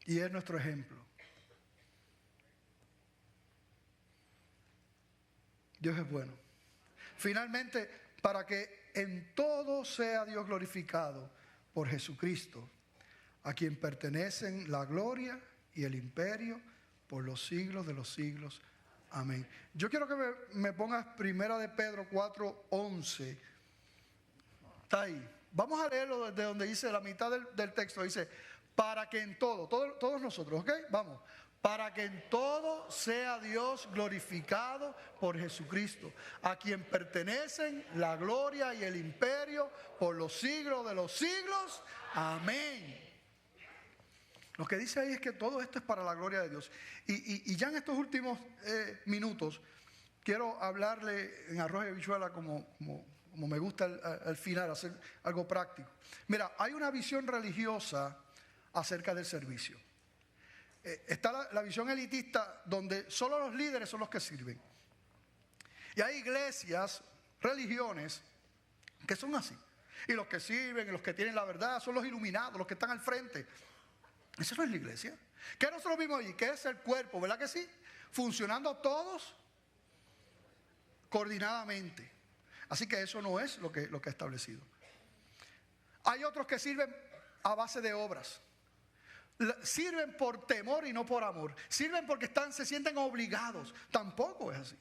Y es nuestro ejemplo. Dios es bueno. Finalmente, para que en todo sea Dios glorificado por Jesucristo, a quien pertenecen la gloria y el imperio por los siglos de los siglos. Amén. Yo quiero que me pongas Primera de Pedro 4:11. Está ahí. Vamos a leerlo desde donde dice la mitad del texto. Dice: para que en todo, todos nosotros, ¿ok? Vamos. Para que en todo sea Dios glorificado por Jesucristo, a quien pertenecen la gloria y el imperio por los siglos de los siglos. Amén. Lo que dice ahí es que todo esto es para la gloria de Dios. Y ya en estos últimos minutos quiero hablarle en arroz y habichuela como me gusta al final, hacer algo práctico. Mira, hay una visión religiosa acerca del servicio. Está la visión elitista donde solo los líderes son los que sirven. Y hay iglesias, religiones que son así. Y los que sirven y los que tienen la verdad son los iluminados, los que están al frente. Eso no es la iglesia. ¿Qué nosotros vimos allí? Que es el cuerpo, ¿verdad que sí? Funcionando todos coordinadamente. Así que eso no es lo que he establecido. Hay otros que sirven a base de obras. Sirven por temor y no por amor. Sirven porque se sienten obligados. Tampoco es así.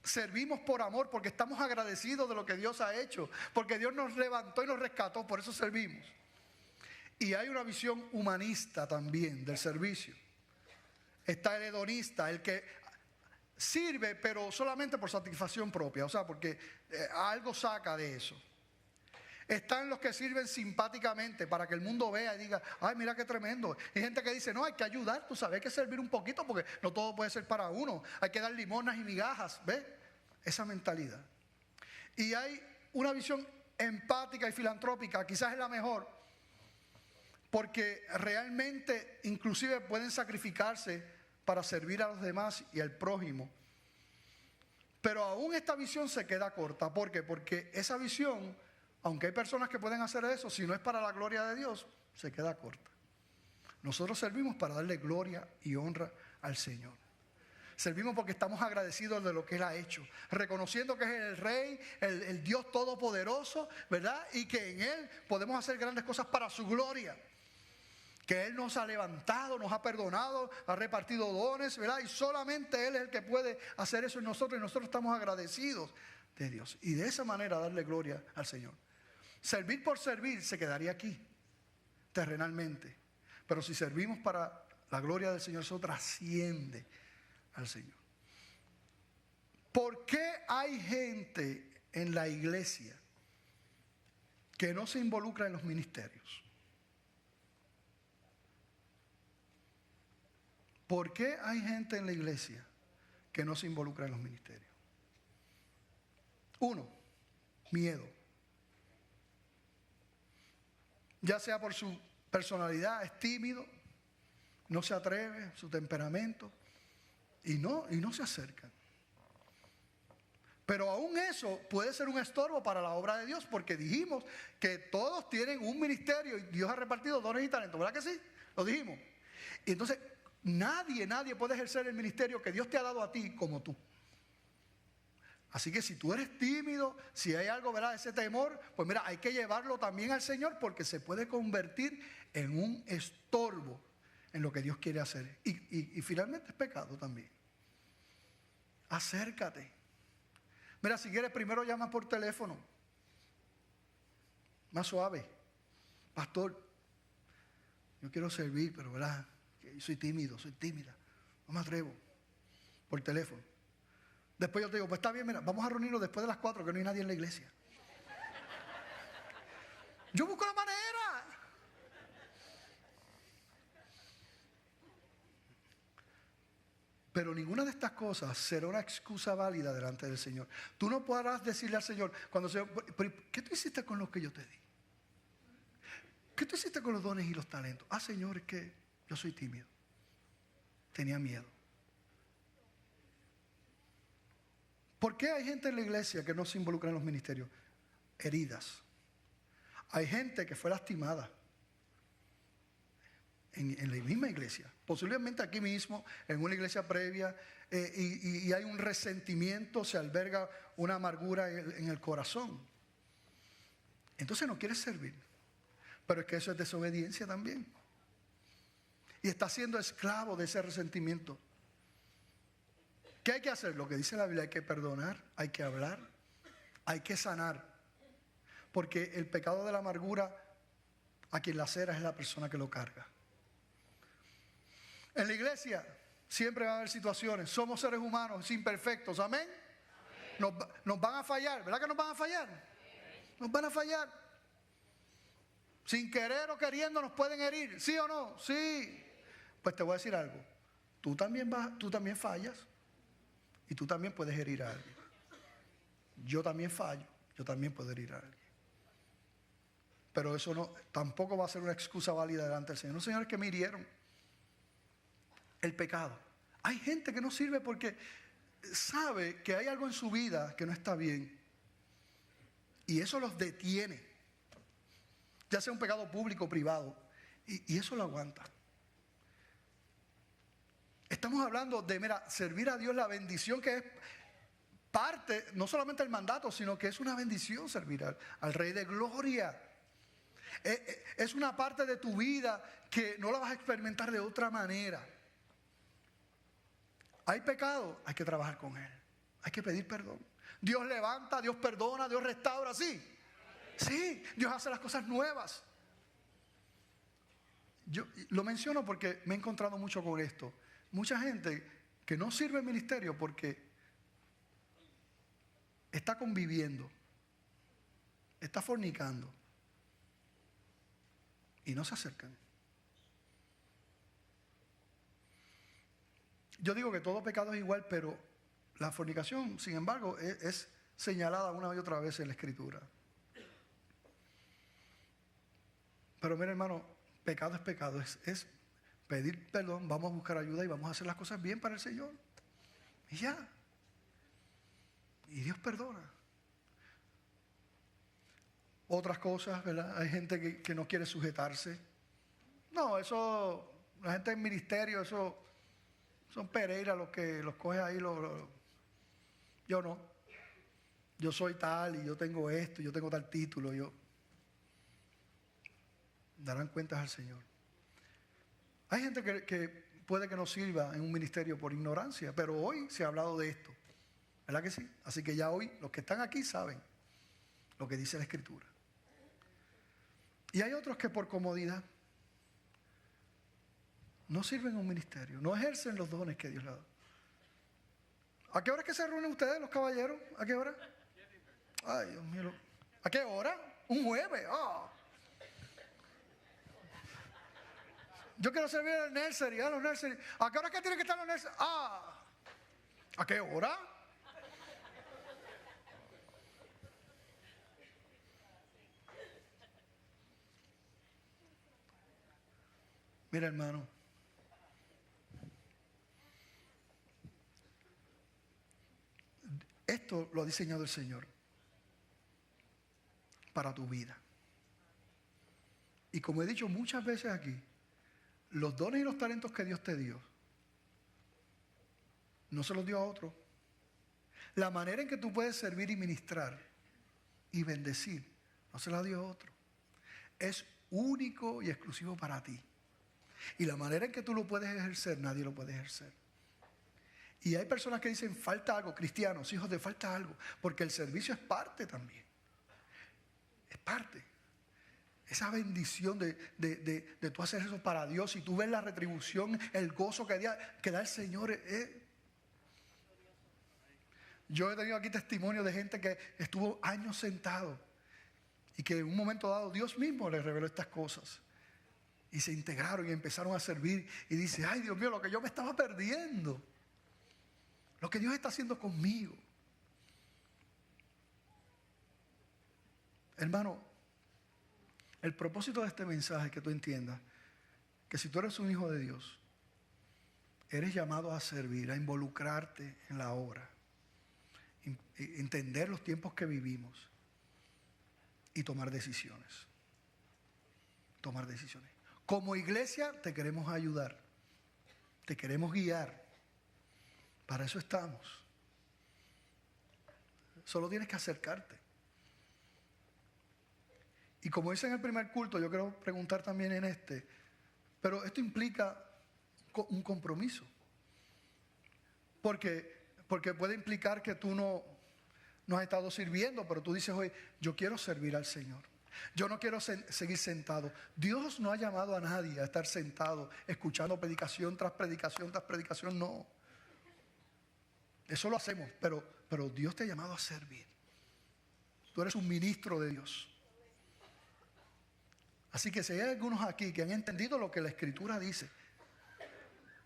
Servimos por amor porque estamos agradecidos de lo que Dios ha hecho. Porque Dios nos levantó y nos rescató, por eso servimos. Y hay una visión humanista también del servicio. Está el hedonista, el que sirve pero solamente por satisfacción propia, o sea, porque algo saca de eso. Están los que sirven simpáticamente para que el mundo vea y diga, ay, mira qué tremendo. Hay gente que dice, no, hay que ayudar, tú sabes, hay que servir un poquito porque no todo puede ser para uno. Hay que dar limonas y migajas, ¿ves? Esa mentalidad. Y hay una visión empática y filantrópica, quizás es la mejor, porque realmente inclusive pueden sacrificarse para servir a los demás y al prójimo. Pero aún esta visión se queda corta. ¿Por qué? Porque esa visión, aunque hay personas que pueden hacer eso, si no es para la gloria de Dios, se queda corta. Nosotros servimos para darle gloria y honra al Señor. Servimos porque estamos agradecidos de lo que Él ha hecho, reconociendo que es el Rey, el Dios Todopoderoso, ¿verdad? Y que en Él podemos hacer grandes cosas para su gloria. Que Él nos ha levantado, nos ha perdonado, ha repartido dones, ¿verdad? Y solamente Él es el que puede hacer eso en nosotros y nosotros estamos agradecidos de Dios. Y de esa manera darle gloria al Señor. Servir por servir se quedaría aquí, terrenalmente. Pero si servimos para la gloria del Señor, eso trasciende al Señor. ¿Por qué hay gente en la iglesia que no se involucra en los ministerios? ¿Por qué hay gente en la iglesia que no se involucra en los ministerios? 1, miedo. Ya sea por su personalidad, es tímido, no se atreve, su temperamento, y no se acercan. Pero aún eso puede ser un estorbo para la obra de Dios, porque dijimos que todos tienen un ministerio y Dios ha repartido dones y talentos, ¿verdad que sí? Lo dijimos. Y entonces nadie puede ejercer el ministerio que Dios te ha dado a ti como tú. Así que si tú eres tímido, si hay algo, ¿verdad? Ese temor, pues mira, hay que llevarlo también al Señor porque se puede convertir en un estorbo en lo que Dios quiere hacer. Y finalmente es pecado también. Acércate. Mira, si quieres, primero llama por teléfono. Más suave. Pastor, yo quiero servir, pero ¿verdad? Soy tímido, soy tímida. No me atrevo. Por teléfono. Después yo te digo, pues está bien, mira, vamos a reunirnos después de las 4, que no hay nadie en la iglesia. Yo busco la manera. Pero ninguna de estas cosas será una excusa válida delante del Señor. Tú no podrás decirle al Señor, cuando Señor, ¿qué tú hiciste con lo que yo te di? ¿Qué tú hiciste con los dones y los talentos? Ah, Señor, es que yo soy tímido. Tenía miedo. ¿Por qué hay gente en la iglesia que no se involucra en los ministerios? Heridas. Hay gente que fue lastimada en la misma iglesia, posiblemente aquí mismo, en una iglesia previa, y hay un resentimiento, se alberga una amargura en el corazón. Entonces no quieres servir, pero es que eso es desobediencia también. Y está siendo esclavo de ese resentimiento. ¿Qué hay que hacer? Lo que dice la Biblia, hay que perdonar, hay que hablar, hay que sanar. Porque el pecado de la amargura, a quien lacera es la persona que lo carga. En la iglesia siempre va a haber situaciones. Somos seres humanos imperfectos, ¿amén? Nos van a fallar, ¿verdad que nos van a fallar? Nos van a fallar. Sin querer o queriendo nos pueden herir, ¿sí o no? Sí. Pues te voy a decir algo. Tú también fallas. Y tú también puedes herir a alguien. Yo también fallo, yo también puedo herir a alguien. Pero eso tampoco va a ser una excusa válida delante del Señor. No, señores, que me hirieron. El pecado. Hay gente que no sirve porque sabe que hay algo en su vida que no está bien. Y eso los detiene. Ya sea un pecado público o privado. Y eso lo aguanta. Estamos hablando de, mira, servir a Dios, la bendición que es parte, no solamente el mandato, sino que es una bendición servir al Rey de Gloria. Es una parte de tu vida que no la vas a experimentar de otra manera. Hay pecado, hay que trabajar con él. Hay que pedir perdón. Dios levanta, Dios perdona, Dios restaura, sí. Sí, Dios hace las cosas nuevas. Yo lo menciono porque me he encontrado mucho con esto. Mucha gente que no sirve en ministerio porque está conviviendo, está fornicando y no se acercan. Yo digo que todo pecado es igual, pero la fornicación, sin embargo, es señalada una y otra vez en la Escritura. Pero mira, hermano, pecado es pecado, es pedir perdón, vamos a buscar ayuda y vamos a hacer las cosas bien para el Señor. Y ya. Y Dios perdona. Otras cosas, ¿verdad? Hay gente que no quiere sujetarse. No, eso, la gente en ministerio, eso son Pereira los que los coge ahí. Yo no. Yo soy tal y yo tengo esto, yo tengo tal título. Darán cuentas al Señor. Hay gente que puede que no sirva en un ministerio por ignorancia, pero hoy se ha hablado de esto. ¿Verdad que sí? Así que ya hoy los que están aquí saben lo que dice la Escritura. Y hay otros que por comodidad no sirven en un ministerio, no ejercen los dones que Dios les da. ¿A qué hora es que se reúnen ustedes, los caballeros? ¿A qué hora? Ay, Dios mío. ¿A qué hora? Un jueves. Oh. Yo quiero servir en el nursery, los nursery. ¿A qué hora es que tienen que estar los nursery? ¿A qué hora? Mira, hermano, esto lo ha diseñado el Señor para tu vida. Y como he dicho muchas veces aquí, los dones y los talentos que Dios te dio, no se los dio a otro. La manera en que tú puedes servir y ministrar y bendecir, no se la dio a otro. Es único y exclusivo para ti. Y la manera en que tú lo puedes ejercer, nadie lo puede ejercer. Y hay personas que dicen, falta algo, cristianos, hijos de falta algo, porque el servicio es parte también. Es parte. Esa bendición de tú hacer eso para Dios y tú ves la retribución, el gozo que da el Señor. Yo he tenido aquí testimonio de gente que estuvo años sentado y que en un momento dado Dios mismo les reveló estas cosas. Y se integraron y empezaron a servir. Y dice, ay Dios mío, lo que yo me estaba perdiendo. Lo que Dios está haciendo conmigo. Hermano, el propósito de este mensaje es que tú entiendas que si tú eres un hijo de Dios, eres llamado a servir, a involucrarte en la obra, entender los tiempos que vivimos y tomar decisiones. Tomar decisiones. Como iglesia te queremos ayudar, te queremos guiar. Para eso estamos. Solo tienes que acercarte. Y como hice en el primer culto, yo quiero preguntar también en este, pero esto implica un compromiso. Porque puede implicar que tú no has estado sirviendo, pero tú dices, oye, yo quiero servir al Señor. Yo no quiero seguir sentado. Dios no ha llamado a nadie a estar sentado, escuchando predicación tras predicación tras predicación, no. Eso lo hacemos, pero Dios te ha llamado a servir. Tú eres un ministro de Dios. Así que si hay algunos aquí que han entendido lo que la Escritura dice,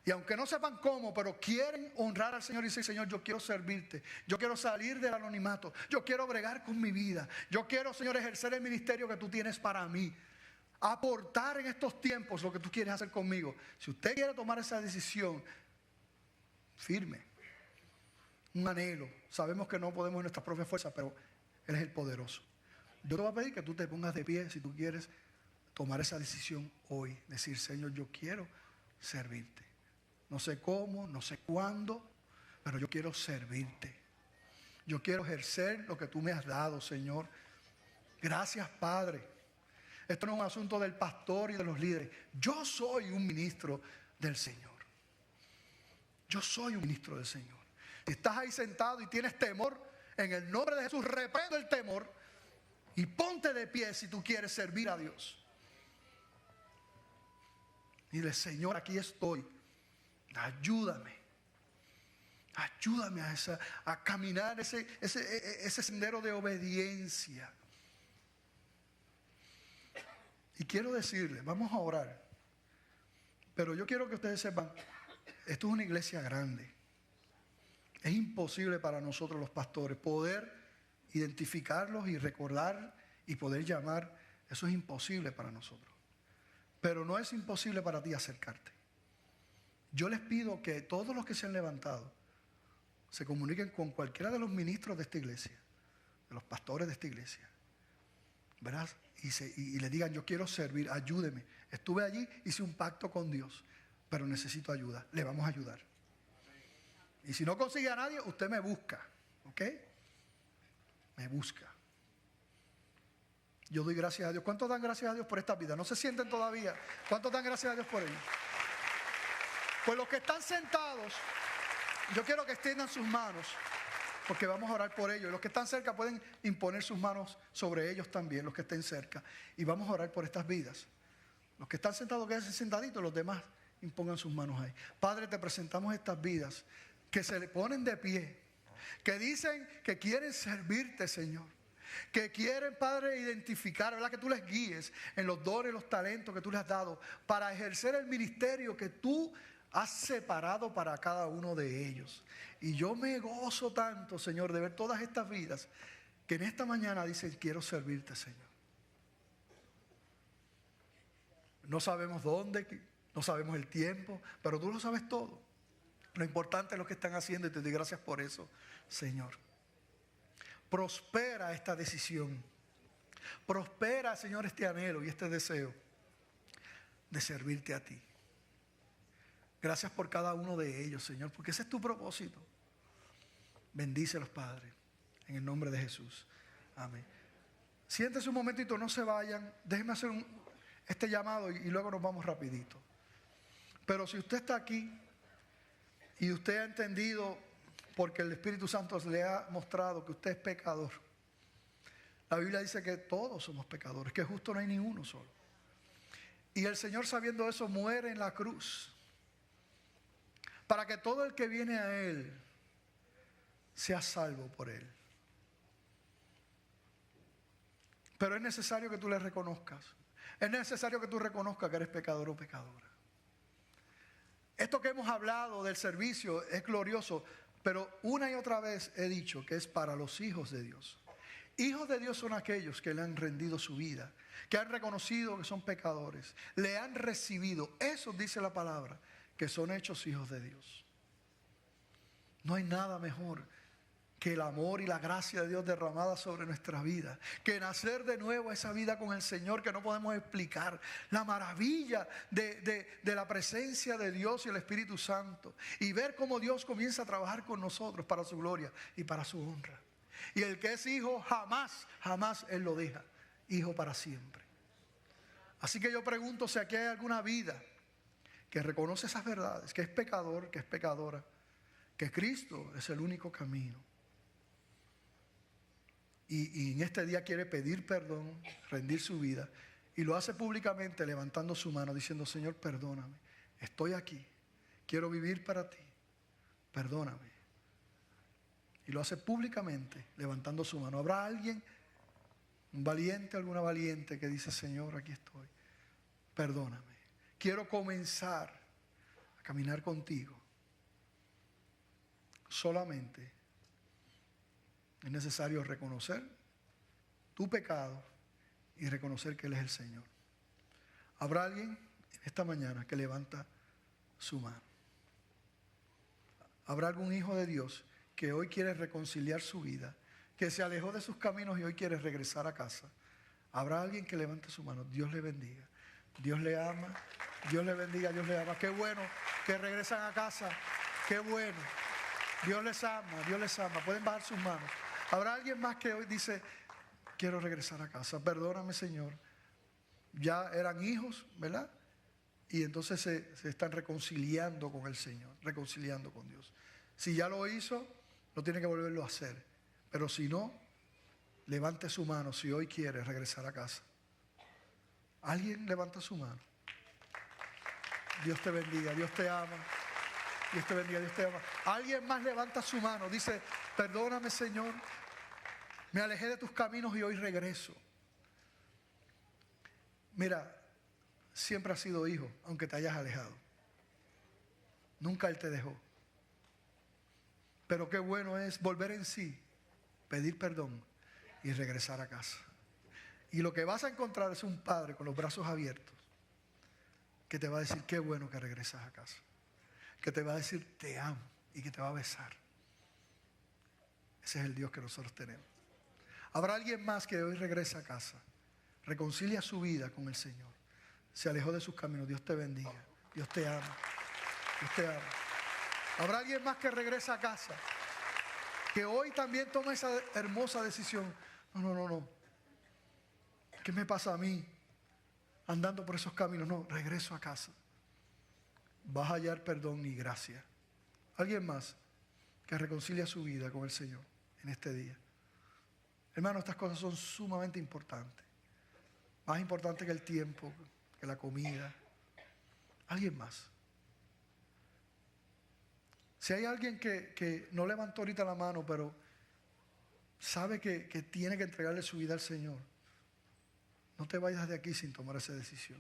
y aunque no sepan cómo, pero quieren honrar al Señor y decir, Señor, yo quiero servirte, yo quiero salir del anonimato, yo quiero bregar con mi vida, yo quiero, Señor, ejercer el ministerio que tú tienes para mí, aportar en estos tiempos lo que tú quieres hacer conmigo. Si usted quiere tomar esa decisión, firme, un anhelo. Sabemos que no podemos en nuestras propias fuerzas, pero Él es el poderoso. Yo te voy a pedir que tú te pongas de pie si tú quieres tomar esa decisión hoy. Decir, Señor, yo quiero servirte. No sé cómo, no sé cuándo, pero yo quiero servirte. Yo quiero ejercer lo que tú me has dado, Señor. Gracias, Padre. Esto no es un asunto del pastor y de los líderes. Yo soy un ministro del Señor. Yo soy un ministro del Señor. Si estás ahí sentado y tienes temor, en el nombre de Jesús reprendo el temor y ponte de pie si tú quieres servir a Dios. Y dile, Señor, aquí estoy. Ayúdame. Ayúdame a caminar ese sendero de obediencia. Y quiero decirles, vamos a orar. Pero yo quiero que ustedes sepan, esto es una iglesia grande. Es imposible para nosotros los pastores poder identificarlos y recordar y poder llamar. Eso es imposible para nosotros. Pero no es imposible para ti acercarte. Yo les pido que todos los que se han levantado se comuniquen con cualquiera de los ministros de esta iglesia, de los pastores de esta iglesia, ¿verdad? Y le digan, yo quiero servir, ayúdeme. Estuve allí, hice un pacto con Dios, pero necesito ayuda. Le vamos a ayudar. Y si no consigue a nadie, usted me busca, ¿ok? Me busca. Yo doy gracias a Dios. ¿Cuántos dan gracias a Dios por esta vida? ¿No se sienten todavía? ¿Cuántos dan gracias a Dios por ello? Pues los que están sentados, yo quiero que extiendan sus manos, porque vamos a orar por ellos. Los que están cerca pueden imponer sus manos sobre ellos también, los que estén cerca. Y vamos a orar por estas vidas. Los que están sentados, quédense sentaditos, los demás impongan sus manos ahí. Padre, te presentamos estas vidas que se le ponen de pie, que dicen que quieren servirte, Señor. Que quieren, Padre, identificar, ¿verdad? Que tú les guíes en los dones, los talentos que tú les has dado para ejercer el ministerio que tú has separado para cada uno de ellos. Y yo me gozo tanto, Señor, de ver todas estas vidas que en esta mañana dicen, quiero servirte, Señor. No sabemos dónde, no sabemos el tiempo, pero tú lo sabes todo. Lo importante es lo que están haciendo y te doy gracias por eso, Señor. Prospera esta decisión. Prospera, Señor, este anhelo y este deseo de servirte a ti. Gracias por cada uno de ellos, Señor, porque ese es tu propósito. Bendícelos, Padre, en el nombre de Jesús. Amén. Siéntense un momentito, no se vayan. Déjenme hacer este llamado y luego nos vamos rapidito. Pero si usted está aquí y usted ha entendido, porque el Espíritu Santo le ha mostrado que usted es pecador. La Biblia dice que todos somos pecadores, que justo no hay ni uno solo. Y el Señor, sabiendo eso, muere en la cruz para que todo el que viene a Él sea salvo por Él. Pero es necesario que tú le reconozcas. Es necesario que tú reconozcas que eres pecador o pecadora. Esto que hemos hablado del servicio es glorioso, pero una y otra vez he dicho que es para los hijos de Dios. Hijos de Dios son aquellos que le han rendido su vida, que han reconocido que son pecadores, le han recibido. Eso dice la palabra, que son hechos hijos de Dios. No hay nada mejor que el amor y la gracia de Dios derramada sobre nuestra vida, que nacer de nuevo esa vida con el Señor que no podemos explicar, la maravilla de la presencia de Dios y el Espíritu Santo, y ver cómo Dios comienza a trabajar con nosotros para su gloria y para su honra. Y el que es hijo jamás Él lo deja, hijo para siempre. Así que yo pregunto si aquí hay alguna vida que reconoce esas verdades, que es pecador, que es pecadora, que Cristo es el único camino. Y en este día quiere pedir perdón, rendir su vida, y lo hace públicamente levantando su mano diciendo, Señor, perdóname, estoy aquí, quiero vivir para ti, perdóname. Y lo hace públicamente levantando su mano. ¿Habrá alguien, un valiente, alguna valiente que dice, Señor, aquí estoy, perdóname, quiero comenzar a caminar contigo? Solamente es necesario reconocer tu pecado y reconocer que Él es el Señor. ¿Habrá alguien en esta mañana que levanta su mano? ¿Habrá algún hijo de Dios que hoy quiere reconciliar su vida, que se alejó de sus caminos y hoy quiere regresar a casa? ¿Habrá alguien que levante su mano? Dios le bendiga. Dios le ama, Dios le bendiga, Dios le ama. Qué bueno que regresan a casa, qué bueno. Dios les ama, Dios les ama. Pueden bajar sus manos. Habrá alguien más que hoy dice, quiero regresar a casa, perdóname Señor. Ya eran hijos, ¿verdad? Y entonces se están reconciliando con el Señor, reconciliando con Dios. Si ya lo hizo, no tiene que volverlo a hacer. Pero si no, levante su mano si hoy quiere regresar a casa. ¿Alguien levanta su mano? Dios te bendiga, Dios te ama. Dios te bendiga, Dios te ama. Alguien más levanta su mano, dice, perdóname Señor, me alejé de tus caminos y hoy regreso. Mira, siempre has sido hijo, aunque te hayas alejado. Nunca Él te dejó. Pero qué bueno es volver en sí, pedir perdón y regresar a casa. Y lo que vas a encontrar es un padre con los brazos abiertos que te va a decir qué bueno que regresas a casa. Que te va a decir te amo y que te va a besar. Ese es el Dios que nosotros tenemos. Habrá alguien más que hoy regresa a casa, reconcilia su vida con el Señor, se alejó de sus caminos. Dios te bendiga, Dios te ama, Dios te ama. Habrá alguien más que regresa a casa, que hoy también toma esa hermosa decisión. No. ¿Qué me pasa a mí andando por esos caminos? No, regreso a casa. Vas a hallar perdón y gracia. Alguien más que reconcilia su vida con el Señor en este día. Hermano, estas cosas son sumamente importantes. Más importantes que el tiempo, que la comida. Alguien más. Si hay alguien que no levantó ahorita la mano, pero sabe que tiene que entregarle su vida al Señor, no te vayas de aquí sin tomar esa decisión.